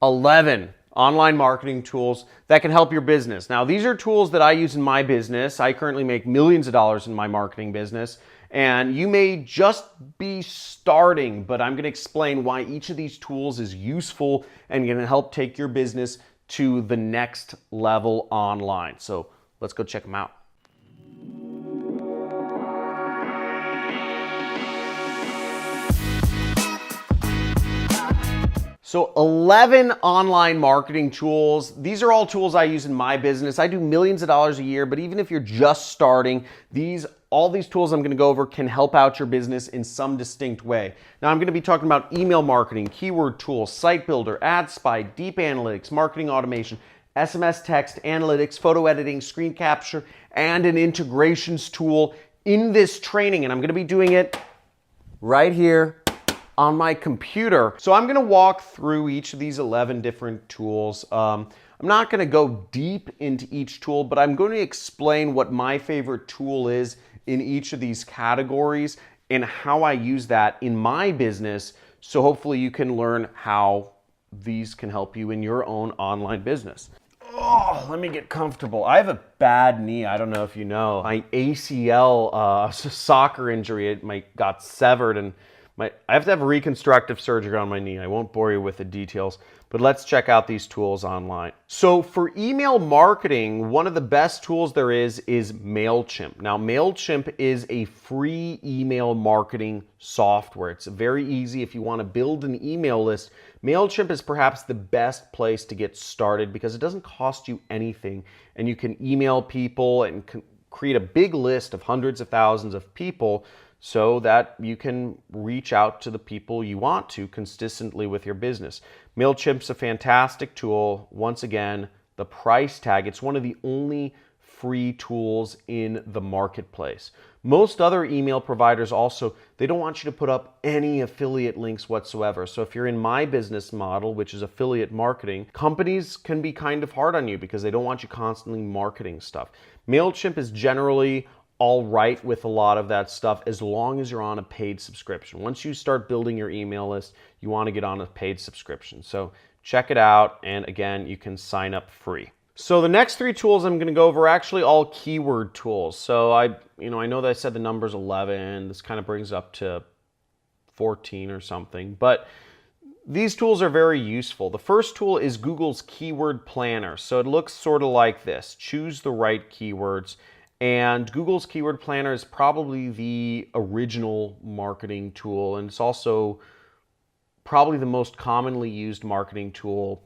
11 online marketing tools that can help your business. Now, these are tools that I use in my business. I currently make millions of dollars in my marketing business, and you may just be starting, but I'm going to explain why each of these tools is useful and going to help take your business to the next level online. So let's go check them out. So 11 online marketing tools. These are all tools I use in my business. I do millions of dollars a year, but even if you're just starting, all these tools I'm going to go over can help out your business in some distinct way. Now I'm going to be talking about email marketing, keyword tools, site builder, ad spy, deep analytics, marketing automation, SMS text, analytics, photo editing, screen capture, and an integrations tool in this training. And I'm going to be doing it right here on my computer. So I'm going to walk through each of these 11 different tools. I'm not going to go deep into each tool, but I'm going to explain what my favorite tool is in each of these categories and how I use that in my business. So hopefully you can learn how these can help you in your own online business. Oh, let me get comfortable. I have a bad knee. I don't know if you know. My ACL soccer injury, got severed, and I have to have reconstructive surgery on my knee. I won't bore you with the details, but let's check out these tools online. So for email marketing, one of the best tools there is MailChimp. Now, MailChimp is a free email marketing software. It's very easy if you want to build an email list. MailChimp is perhaps the best place to get started because it doesn't cost you anything, and you can email people and create a big list of hundreds of thousands of people so that you can reach out to the people you want to consistently with your business. MailChimp's a fantastic tool. Once again, the price tag, it's one of the only free tools in the marketplace. Most other email providers also, they don't want you to put up any affiliate links whatsoever. So if you're in my business model, which is affiliate marketing, companies can be kind of hard on you because they don't want you constantly marketing stuff. MailChimp is generally all right with a lot of that stuff as long as you're on a paid subscription. Once you start building your email list, you want to get on a paid subscription. So check it out, and again, you can sign up free. So the next three tools I'm going to go over are actually all keyword tools. So I know that I said the number's 11. This kind of brings up to 14 or something, but these tools are very useful. The first tool is Google's Keyword Planner. So it looks sort of like this. Choose the right keywords. And Google's Keyword Planner is probably the original marketing tool, and it's also probably the most commonly used marketing tool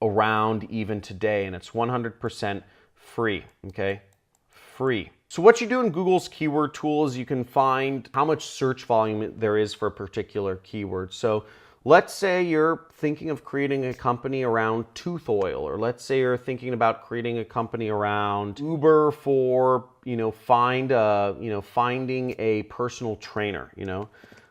around even today, and it's 100% free, okay? Free. So what you do in Google's keyword tool is you can find how much search volume there is for a particular keyword. So let's say you're thinking of creating a company around tooth oil, or let's say you're thinking about creating a company around Uber for, finding a personal trainer,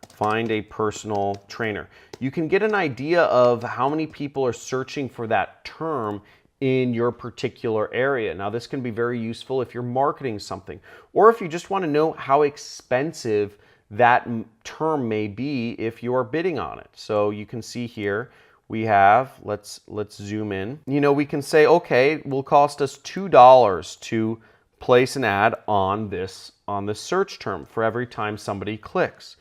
find a personal trainer. You can get an idea of how many people are searching for that term in your particular area. Now, this can be very useful if you're marketing something, or if you just want to know how expensive that term may be if you are bidding on it. So you can see here we have, let's zoom in. We can say, okay, it will cost us $2 to place an ad on this search term for every time somebody clicks.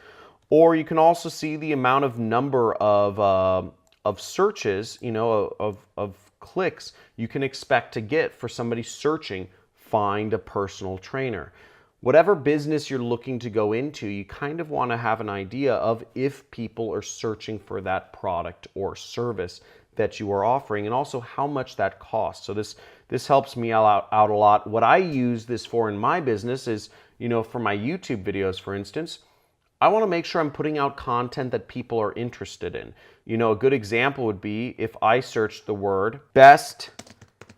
Or you can also see the amount of number of searches, of clicks you can expect to get for somebody searching find a personal trainer. Whatever business you're looking to go into, you kind of want to have an idea of if people are searching for that product or service that you are offering, and also how much that costs. So this helps me out a lot. What I use this for in my business is, for my YouTube videos, for instance, I want to make sure I'm putting out content that people are interested in. A good example would be if I search the word best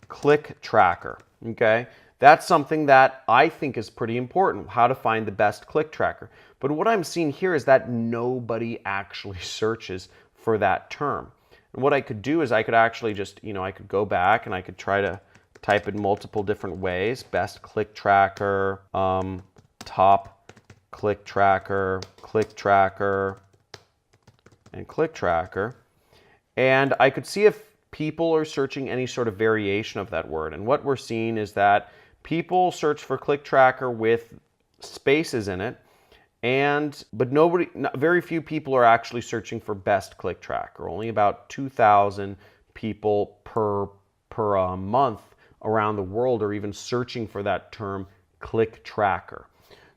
click tracker, okay? That's something that I think is pretty important, how to find the best click tracker. But what I'm seeing here is that nobody actually searches for that term. And what I could do is I could actually just, I could go back and I could try to type it multiple different ways. Best click tracker, top click tracker, and click tracker. And I could see if people are searching any sort of variation of that word. And what we're seeing is that people search for click tracker with spaces in it, but very few people are actually searching for best click tracker. Only about 2,000 people per month around the world are even searching for that term click tracker.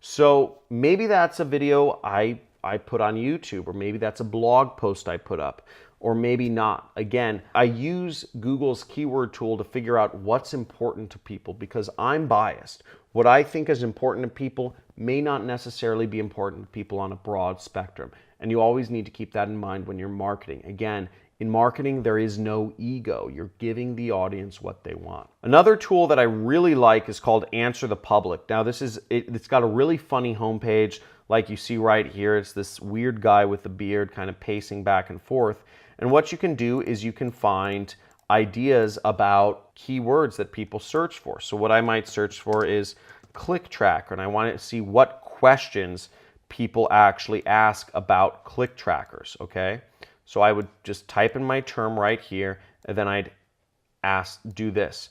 So maybe that's a video I put on YouTube, or maybe that's a blog post I put up, or maybe not. Again, I use Google's keyword tool to figure out what's important to people because I'm biased. What I think is important to people may not necessarily be important to people on a broad spectrum. And you always need to keep that in mind when you're marketing. Again, in marketing, there is no ego. You're giving the audience what they want. Another tool that I really like is called Answer the Public. Now, it's got a really funny homepage like you see right here. It's this weird guy with a beard kind of pacing back and forth. And what you can do is you can find ideas about keywords that people search for. So what I might search for is click tracker, and I want to see what questions people actually ask about click trackers, okay? So I would just type in my term right here, and then I'd do this.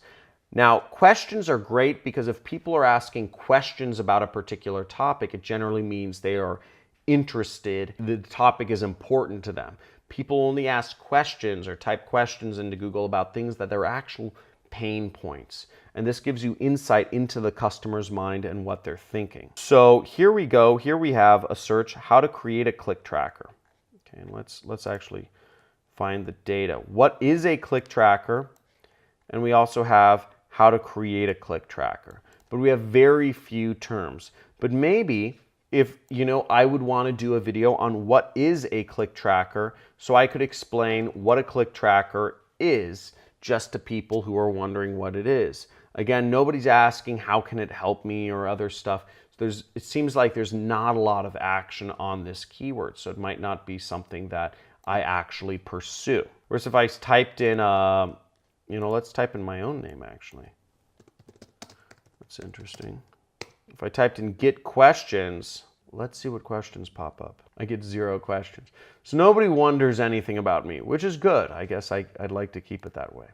Now, questions are great because if people are asking questions about a particular topic, it generally means they are interested, the topic is important to them. People only ask questions or type questions into Google about things that are actual pain points. And this gives you insight into the customer's mind and what they're thinking. So here we go. Here we have a search, how to create a click tracker. Okay, and let's actually find the data. What is a click tracker? And we also have how to create a click tracker. But we have very few terms. But maybe if, I would want to do a video on what is a click tracker so I could explain what a click tracker is just to people who are wondering what it is. Again, nobody's asking how can it help me or other stuff. It seems like there's not a lot of action on this keyword, so it might not be something that I actually pursue. Whereas if I typed in, let's type in my own name actually. That's interesting. If I typed in get questions, let's see what questions pop up. I get 0 questions. So nobody wonders anything about me, which is good. I guess I'd like to keep it that way.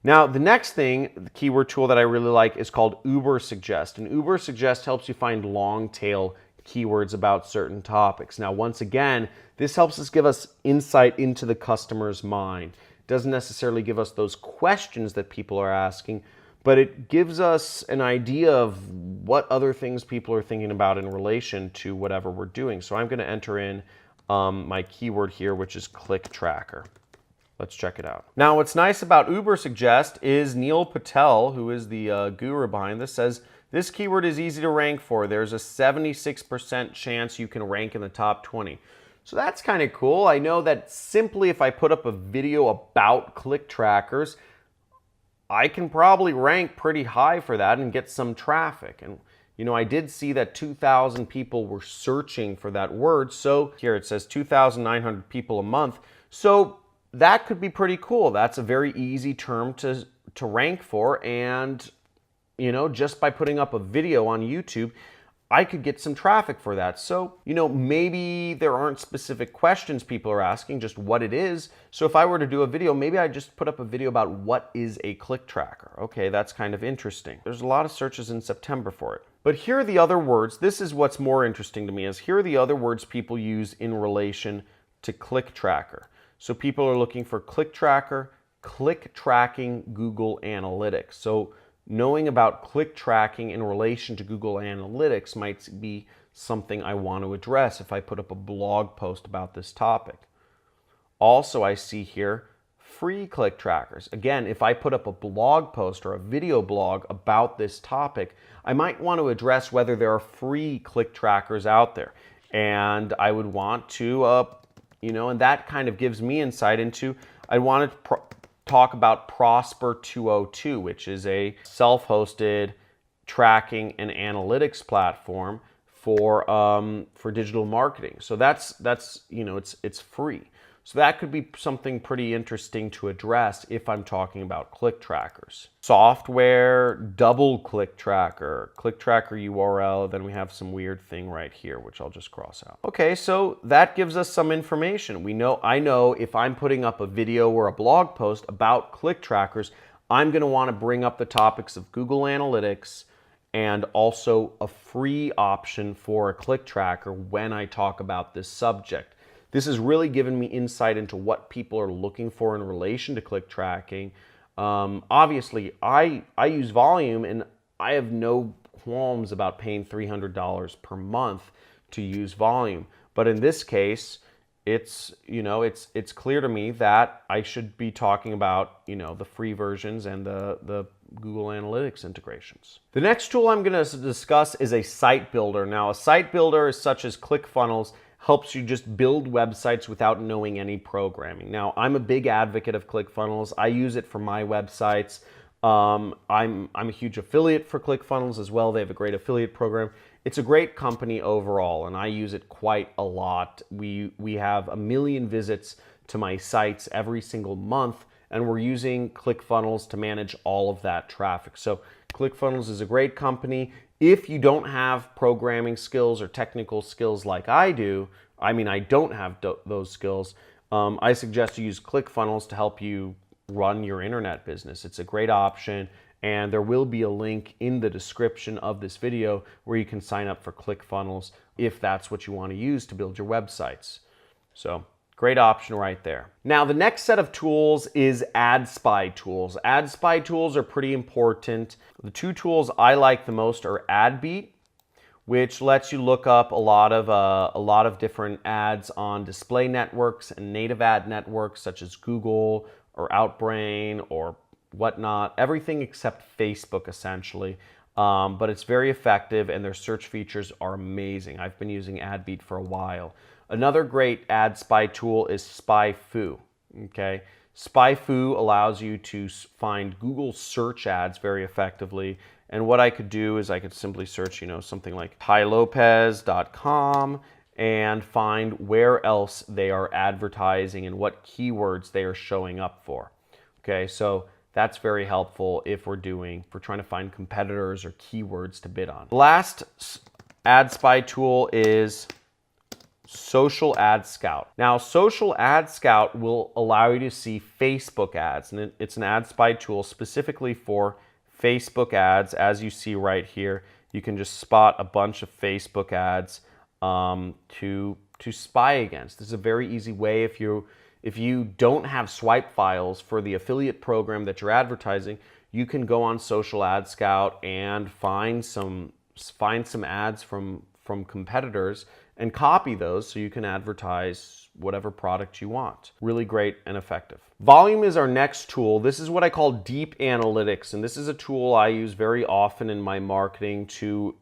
Now, the next thing, the keyword tool that I really like is called Uber Suggest. And Uber Suggest helps you find long tail keywords about certain topics. Now, once again, this helps us give us insight into the customer's mind. It doesn't necessarily give us those questions that people are asking, but it gives us an idea of what other things people are thinking about in relation to whatever we're doing. So I'm going to enter in my keyword here, which is click tracker. Let's check it out. Now, what's nice about Uber Suggest is Neil Patel, who is the guru behind this, says this keyword is easy to rank for. There's a 76% chance you can rank in the top 20. So that's kind of cool. I know that simply if I put up a video about click trackers, I can probably rank pretty high for that and get some traffic. And I did see that 2,000 people were searching for that word. So here it says 2,900 people a month. So that could be pretty cool. That's a very easy term to rank for. And, just by putting up a video on YouTube, I could get some traffic for that. So, maybe there aren't specific questions people are asking, just what it is. So if I were to do a video, maybe I just put up a video about what is a click tracker. Okay, that's kind of interesting. There's a lot of searches in September for it. But here are the other words. This is what's more interesting to me, is here are the other words people use in relation to click tracker. So people are looking for click tracker, click tracking, Google Analytics. So knowing about click tracking in relation to Google Analytics might be something I want to address if I put up a blog post about this topic. Also, I see here free click trackers. Again, if I put up a blog post or a video blog about this topic, I might want to address whether there are free click trackers out there. And I would want to, and that kind of gives me insight into, I wanted to talk about Prosper 202, which is a self-hosted tracking and analytics platform for digital marketing. So that's it's free. So that could be something pretty interesting to address if I'm talking about click trackers. Software, double click tracker URL, then we have some weird thing right here, which I'll just cross out. Okay, so that gives us some information. I know if I'm putting up a video or a blog post about click trackers, I'm gonna wanna bring up the topics of Google Analytics and also a free option for a click tracker when I talk about this subject. This has really given me insight into what people are looking for in relation to click tracking. Obviously, I use volume and I have no qualms about paying $300 per month to use volume. But in this case, it's clear to me that I should be talking about the free versions and the Google Analytics integrations. The next tool I'm going to discuss is a site builder. Now, a site builder such as ClickFunnels helps you just build websites without knowing any programming. Now, I'm a big advocate of ClickFunnels. I use it for my websites. I'm a huge affiliate for ClickFunnels as well. They have a great affiliate program. It's a great company overall, and I use it quite a lot. We have 1 million visits to my sites every single month, and we're using ClickFunnels to manage all of that traffic. So ClickFunnels is a great company. If you don't have programming skills or technical skills like I do, I don't have those skills, I suggest you use ClickFunnels to help you run your internet business. It's a great option, and there will be a link in the description of this video where you can sign up for ClickFunnels if that's what you want to use to build your websites. So great option right there. Now, the next set of tools is ad spy tools. Ad spy tools are pretty important. The two tools I like the most are AdBeat, which lets you look up a lot of different ads on display networks and native ad networks such as Google or Outbrain or whatnot, everything except Facebook essentially. But it's very effective and their search features are amazing. I've been using AdBeat for a while. Another great ad spy tool is SpyFu. Okay, SpyFu allows you to find Google search ads very effectively. And what I could do is I could simply search, something like TyLopez.com and find where else they are advertising and what keywords they are showing up for. Okay, so that's very helpful if we're trying to find competitors or keywords to bid on. The last ad spy tool is Social Ad Scout. Now, Social Ad Scout will allow you to see Facebook ads, and it's an ad spy tool specifically for Facebook ads. As you see right here, you can just spot a bunch of Facebook ads to spy against. This is a very easy way if you don't have swipe files for the affiliate program that you're advertising, you can go on Social Ad Scout and find some ads from competitors and copy those so you can advertise whatever product you want. Really great and effective. Volume is our next tool. This is what I call deep analytics, and this is a tool I use very often in my marketing to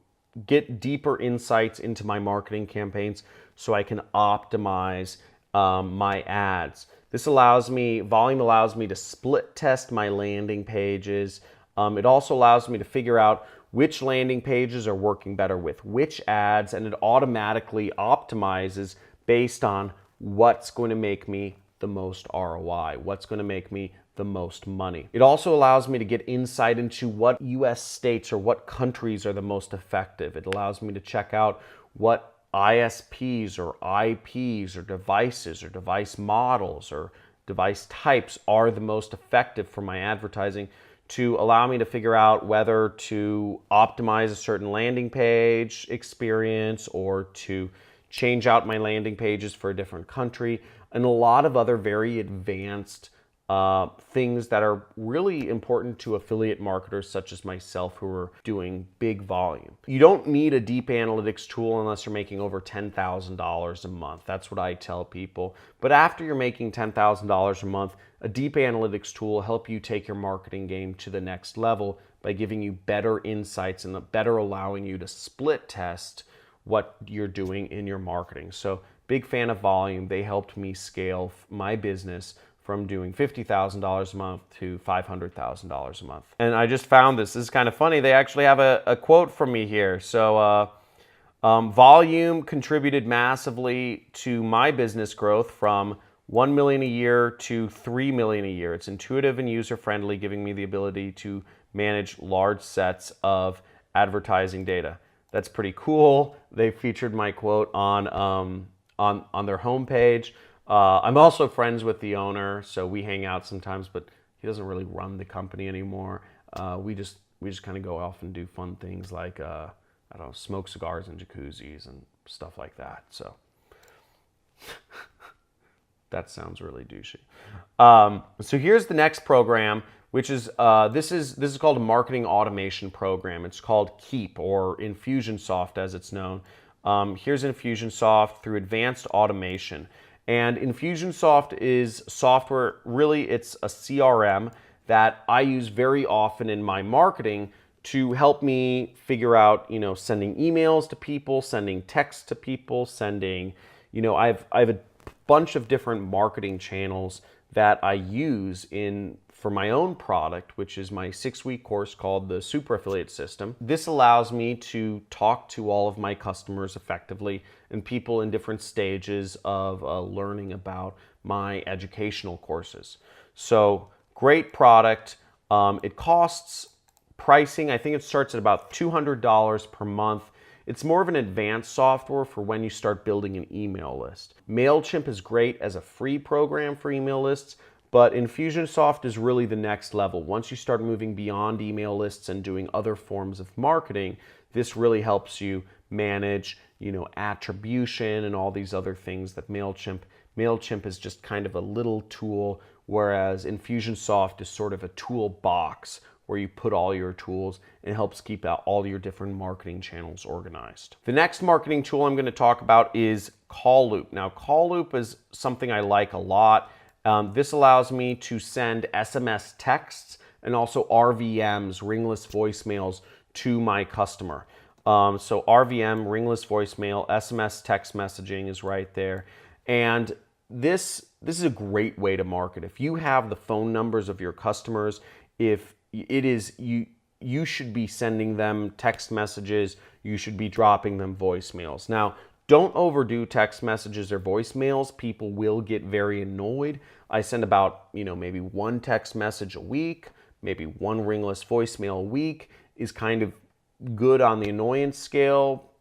get deeper insights into my marketing campaigns so I can optimize my ads. Volume allows me to split test my landing pages. It also allows me to figure out which landing pages are working better with which ads, and it automatically optimizes based on what's going to make me the most ROI, what's going to make me the most money. It also allows me to get insight into what US states or what countries are the most effective. It allows me to check out what ISPs or IPs or devices or device models or device types are the most effective for my advertising, to allow me to figure out whether to optimize a certain landing page experience or to change out my landing pages for a different country, and a lot of other very advanced things that are really important to affiliate marketers such as myself who are doing big volume. You don't need a deep analytics tool unless you're making over $10,000 a month. That's what I tell people. But after you're making $10,000 a month, a deep analytics tool will help you take your marketing game to the next level by giving you better insights and better allowing you to split test what you're doing in your marketing. So big fan of Volume. They helped me scale my business from doing $50,000 a month to $500,000 a month. And I just found this is kind of funny. They actually have a quote from me here. So Volume contributed massively to my business growth from 1 million a year to 3 million a year. It's intuitive and user-friendly, giving me the ability to manage large sets of advertising data. That's pretty cool. They featured my quote on their homepage. I'm also friends with the owner, so we hang out sometimes, but he doesn't really run the company anymore. We just kind of go off and do fun things like I don't know, smoke cigars in jacuzzis and stuff like that. So that sounds really douchey. So here's the next program, which is this is called a marketing automation program. It's called Keep, or Infusionsoft as it's known. Here's Infusionsoft through advanced automation. And Infusionsoft is software, really it's a CRM that I use very often in my marketing to help me figure out, sending emails to people, sending texts to people, sending, I have a bunch of different marketing channels that I use for my own product, which is my 6-week course called the Super Affiliate System. This allows me to talk to all of my customers effectively and people in different stages of learning about my educational courses. So great product. It costs pricing, I think it starts at about $200 per month. It's more of an advanced software for when you start building an email list. MailChimp is great as a free program for email lists, but Infusionsoft is really the next level. Once you start moving beyond email lists and doing other forms of marketing, this really helps you manage, attribution and all these other things that MailChimp is just kind of a little tool, whereas Infusionsoft is sort of a toolbox where you put all your tools and helps keep out all your different marketing channels organized. The next marketing tool I'm going to talk about is Call Loop. Now, Call Loop is something I like a lot. This allows me to send SMS texts and also RVMs, ringless voicemails, to my customer. So RVM, ringless voicemail, SMS text messaging is right there. And this is a great way to market. If you have the phone numbers of your customers, if it is you should be sending them text messages, you should be dropping them voicemails. Now, don't overdo text messages or voicemails. People will get very annoyed. I send about, maybe one text message a week, maybe one ringless voicemail a week is kind of good on the annoyance scale.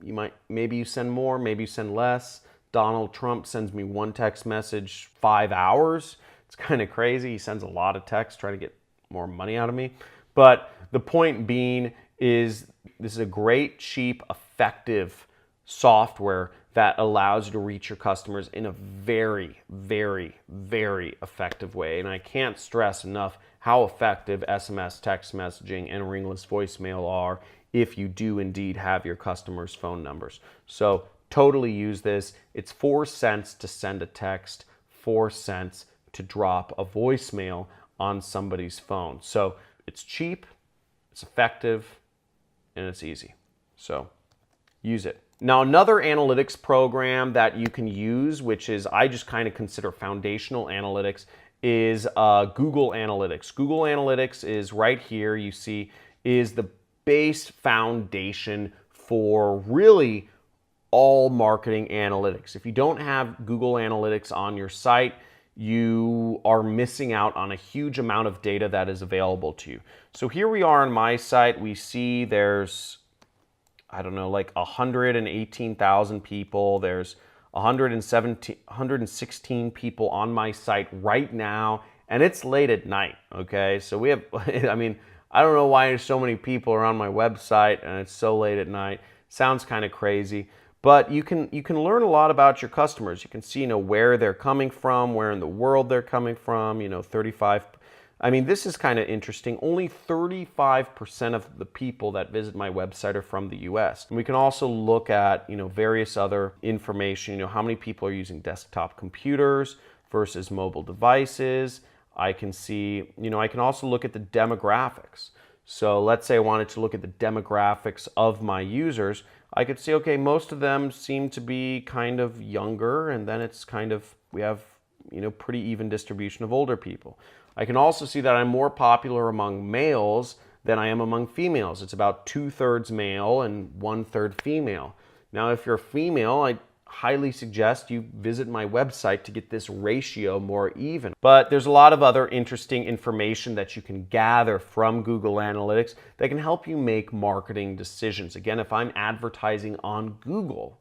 Maybe you send more, maybe you send less. Donald Trump sends me one text message 5 hours. It's kind of crazy. He sends a lot of text trying to get more money out of me. But the point being is this is a great, cheap, effective software that allows you to reach your customers in a very, very, very effective way. And I can't stress enough how effective SMS text messaging and ringless voicemail are if you do indeed have your customers' phone numbers. So totally use this. It's 4 cents to send a text, 4 cents to drop a voicemail on somebody's phone. So it's cheap, it's effective, and it's easy. So use it. Now, another analytics program that you can use, which is I just kind of consider foundational analytics, is Google Analytics. Google Analytics is right here, you see, is the base foundation for really all marketing analytics. If you don't have Google Analytics on your site, you are missing out on a huge amount of data that is available to you. So here we are on my site. We see there's, I don't know, like 118,000 people. There's 116 people on my site right now, and it's late at night, okay? So we have, I mean, I don't know why there's so many people around my website and it's so late at night. Sounds kind of crazy. But you can learn a lot about your customers. You can see, where they're coming from, where in the world they're coming from, 35. I mean, this is kind of interesting. Only 35% of the people that visit my website are from the US. And we can also look at, various other information, how many people are using desktop computers versus mobile devices. I can see, I can also look at the demographics. So let's say I wanted to look at the demographics of my users. I could see, okay, most of them seem to be kind of younger, and then it's kind of, we have, pretty even distribution of older people. I can also see that I'm more popular among males than I am among females. It's about 2/3 male and 1/3 female. Now, if you're female, highly suggest you visit my website to get this ratio more even. But there's a lot of other interesting information that you can gather from Google Analytics that can help you make marketing decisions. Again, if I'm advertising on Google,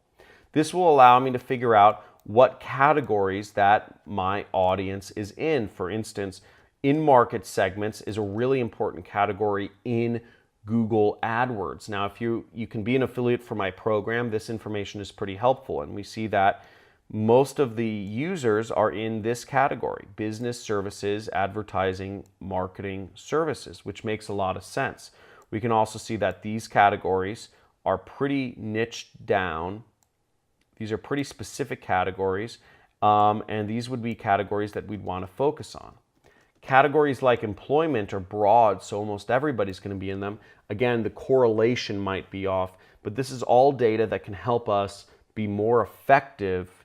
this will allow me to figure out what categories that my audience is in. For instance, in-market segments is a really important category in Google AdWords. Now, if you can be an affiliate for my program, this information is pretty helpful. And we see that most of the users are in this category: business services, advertising, marketing services, which makes a lot of sense. We can also see that these categories are pretty niched down. These are pretty specific categories, and these would be categories that we'd want to focus on. Categories like employment are broad, so almost everybody's going to be in them. Again, the correlation might be off, but this is all data that can help us be more effective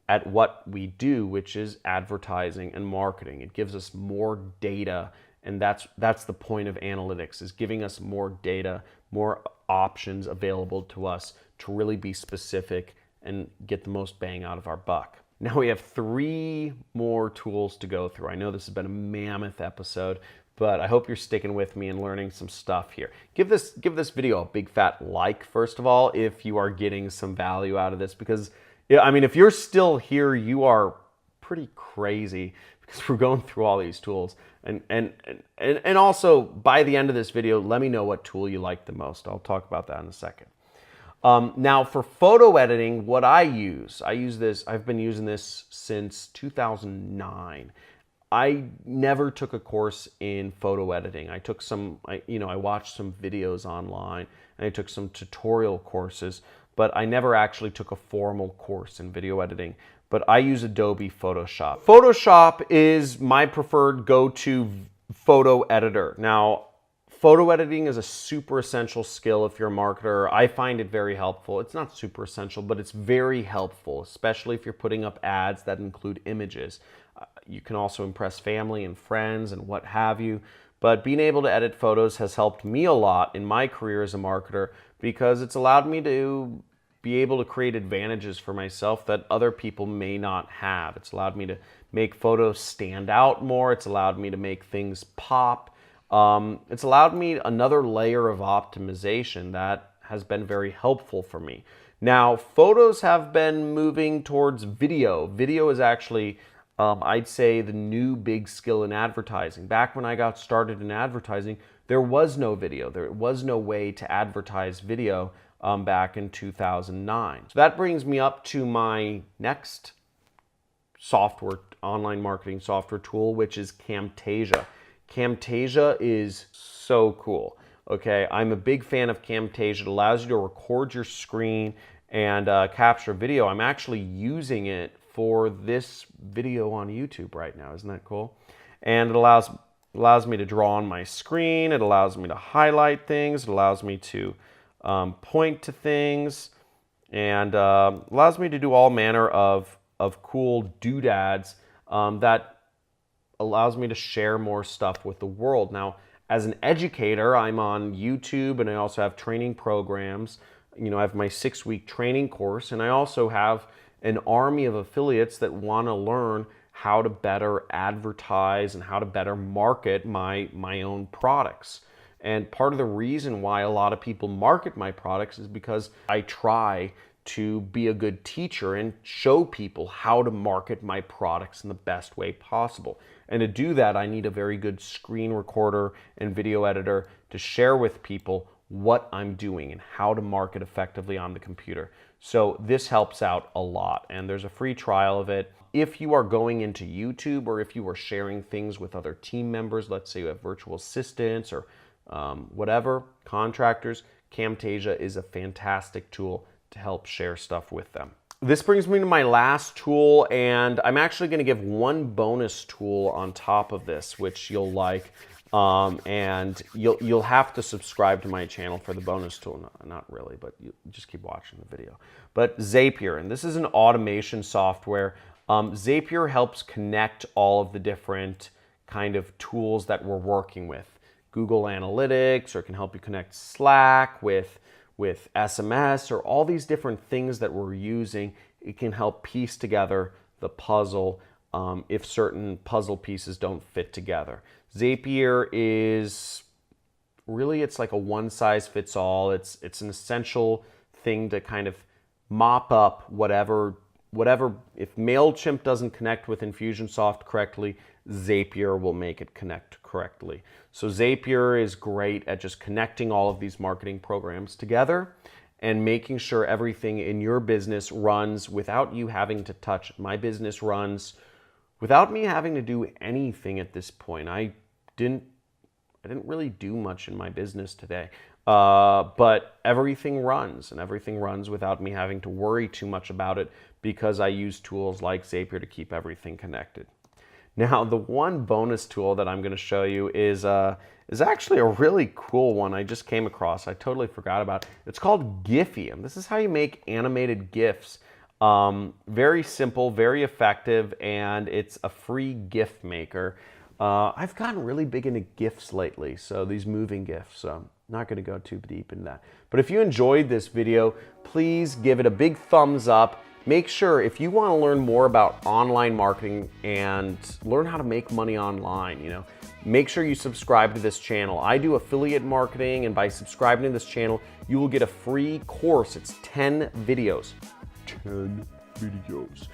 at what we do, which is advertising and marketing. It gives us more data, and that's the point of analytics, is giving us more data, more options available to us to really be specific and get the most bang out of our buck. Now we have 3 more tools to go through. I know this has been a mammoth episode, but I hope you're sticking with me and learning some stuff here. Give this video a big fat like, first of all, if you are getting some value out of this, because I mean, if you're still here, you are pretty crazy, because we're going through all these tools. And also, by the end of this video, let me know what tool you like the most. I'll talk about that in a second. Now for photo editing, what I use this, I've been using this since 2009. I never took a course in photo editing. I took some, I watched some videos online, and I took some tutorial courses, but I never actually took a formal course in video editing. But I use Adobe Photoshop. Photoshop is my preferred go-to photo editor. Now, photo editing is a super essential skill if you're a marketer. I find it very helpful. It's not super essential, but it's very helpful, especially if you're putting up ads that include images. You can also impress family and friends and what have you. But being able to edit photos has helped me a lot in my career as a marketer, because it's allowed me to be able to create advantages for myself that other people may not have. It's allowed me to make photos stand out more. It's allowed me to make things pop. It's allowed me another layer of optimization that has been very helpful for me. Now, photos have been moving towards video. Video is actually, I'd say, the new big skill in advertising. Back when I got started in advertising, there was no video. There was no way to advertise video back in 2009. So that brings me up to my next software, online marketing software tool, which is Camtasia. Camtasia is so cool. Okay, I'm a big fan of Camtasia. It allows you to record your screen and capture video. I'm actually using it for this video on YouTube right now. Isn't that cool? And it allows me to draw on my screen. It allows me to highlight things. It allows me to point to things, and allows me to do all manner of cool doodads that allows me to share more stuff with the world. Now, as an educator, I'm on YouTube, and I also have training programs. I have my 6-week training course, and I also have an army of affiliates that want to learn how to better advertise and how to better market my own products. And part of the reason why a lot of people market my products is because I try to be a good teacher and show people how to market my products in the best way possible. And to do that, I need a very good screen recorder and video editor to share with people what I'm doing and how to market effectively on the computer. So this helps out a lot, and there's a free trial of it. If you are going into YouTube, or if you are sharing things with other team members, let's say you have virtual assistants or whatever, contractors, Camtasia is a fantastic tool to help share stuff with them. This brings me to my last tool, and I'm actually going to give one bonus tool on top of this, which you'll like, and you'll have to subscribe to my channel for the bonus tool. Not really, but you just keep watching the video. But Zapier, and this is an automation software. Zapier helps connect all of the different kind of tools that we're working with. Google Analytics, or it can help you connect Slack with SMS, or all these different things that we're using. it can help piece together the puzzle if certain puzzle pieces don't fit together. Zapier is really, it's like a one size fits all. It's an essential thing to kind of mop up whatever, if MailChimp doesn't connect with Infusionsoft correctly, Zapier will make it connect correctly. So Zapier is great at just connecting all of these marketing programs together and making sure everything in your business runs without you having to touch it. My business runs without me having to do anything at this point. I didn't really do much in my business today, but everything runs, and everything runs without me having to worry too much about it because I use tools like Zapier to keep everything connected. Now, the one bonus tool that I'm going to show you is actually a really cool one I just came across. I totally forgot about it. It's called Giphy. This is how you make animated GIFs. Very simple, very effective, and it's a free GIF maker. I've gotten really big into GIFs lately, so these moving GIFs. So I'm not going to go too deep into that. But if you enjoyed this video, please give it a big thumbs up. Make sure, if you want to learn more about online marketing and learn how to make money online, make sure you subscribe to this channel. I do affiliate marketing, and by subscribing to this channel, you will get a free course. It's 10 videos. 10 videos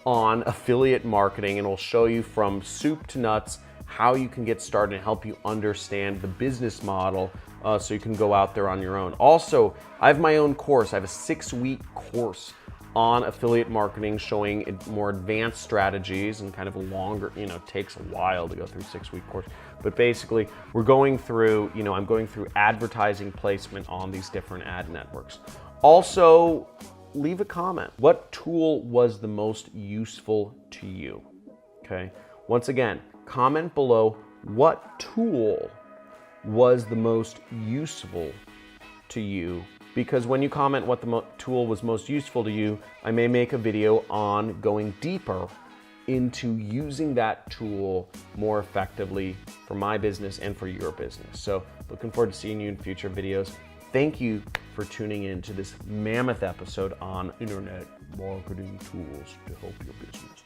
on affiliate marketing, and it'll show you from soup to nuts how you can get started and help you understand the business model so you can go out there on your own. Also, I have my own course. I have a 6-week course on affiliate marketing showing more advanced strategies and kind of a longer, takes a while to go through a 6-week course. But basically, we're going through, I'm going through advertising placement on these different ad networks. Also, leave a comment. What tool was the most useful to you? Okay. Once again, comment below what tool was the most useful to you, because when you comment what the tool was most useful to you, I may make a video on going deeper into using that tool more effectively for my business and for your business. So looking forward to seeing you in future videos. Thank you for tuning in to this mammoth episode on internet marketing tools to help your business.